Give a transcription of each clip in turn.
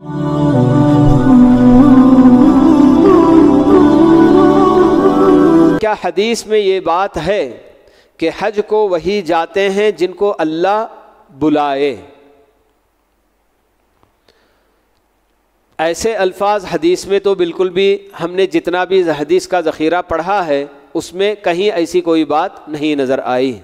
کیا حدیث میں یہ بات ہے کہ حج کو وہی جاتے ہیں جن کو اللہ بلائے؟ ایسے الفاظ حدیث میں تو بالکل بھی ہم نے جتنا بھی حدیث کا ذخیرہ پڑھا ہے اس میں کہیں ایسی کوئی بات نہیں نظر آئی،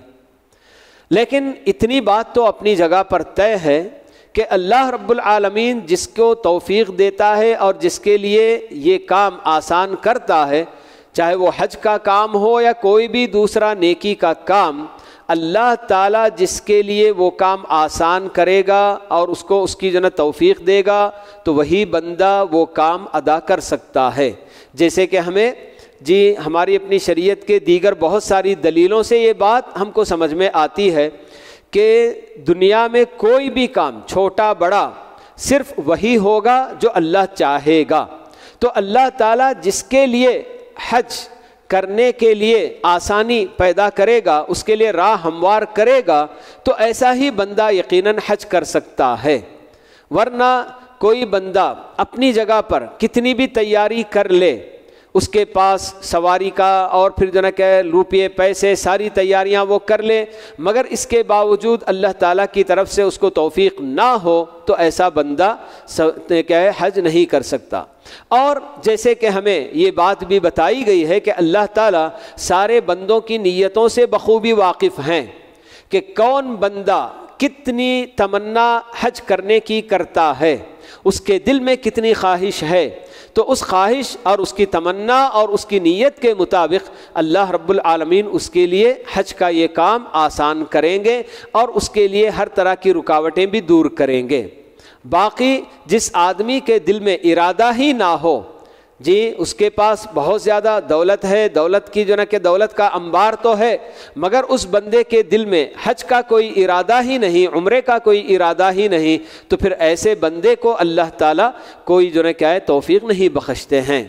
لیکن اتنی بات تو اپنی جگہ پر طے ہے کہ اللہ رب العالمین جس کو توفیق دیتا ہے اور جس کے لیے یہ کام آسان کرتا ہے، چاہے وہ حج کا کام ہو یا کوئی بھی دوسرا نیکی کا کام، اللہ تعالیٰ جس کے لیے وہ کام آسان کرے گا اور اس کو اس کی توفیق دے گا تو وہی بندہ وہ کام ادا کر سکتا ہے۔ جیسے کہ ہماری اپنی شریعت کے دیگر بہت ساری دلیلوں سے یہ بات ہم کو سمجھ میں آتی ہے کہ دنیا میں کوئی بھی کام چھوٹا بڑا صرف وہی ہوگا جو اللہ چاہے گا۔ تو اللہ تعالیٰ جس کے لیے حج کرنے کے لیے آسانی پیدا کرے گا، اس کے لیے راہ ہموار کرے گا، تو ایسا ہی بندہ یقیناً حج کر سکتا ہے۔ ورنہ کوئی بندہ اپنی جگہ پر کتنی بھی تیاری کر لے، اس کے پاس سواری کا اور پھر روپیے پیسے ساری تیاریاں وہ کر لے، مگر اس کے باوجود اللہ تعالیٰ کی طرف سے اس کو توفیق نہ ہو تو ایسا بندہ حج نہیں کر سکتا۔ اور جیسے کہ ہمیں یہ بات بھی بتائی گئی ہے کہ اللہ تعالیٰ سارے بندوں کی نیتوں سے بخوبی واقف ہیں کہ کون بندہ کتنی تمنا حج کرنے کی کرتا ہے، اس کے دل میں کتنی خواہش ہے، تو اس خواہش اور اس کی تمنا اور اس کی نیت کے مطابق اللہ رب العالمین اس کے لیے حج کا یہ کام آسان کریں گے اور اس کے لیے ہر طرح کی رکاوٹیں بھی دور کریں گے۔ باقی جس آدمی کے دل میں ارادہ ہی نہ ہو، اس کے پاس بہت زیادہ دولت ہے، دولت کی کہ دولت کا انبار تو ہے، مگر اس بندے کے دل میں حج کا کوئی ارادہ ہی نہیں، عمرے کا کوئی ارادہ ہی نہیں، تو پھر ایسے بندے کو اللہ تعالیٰ کوئی توفیق نہیں بخشتے ہیں۔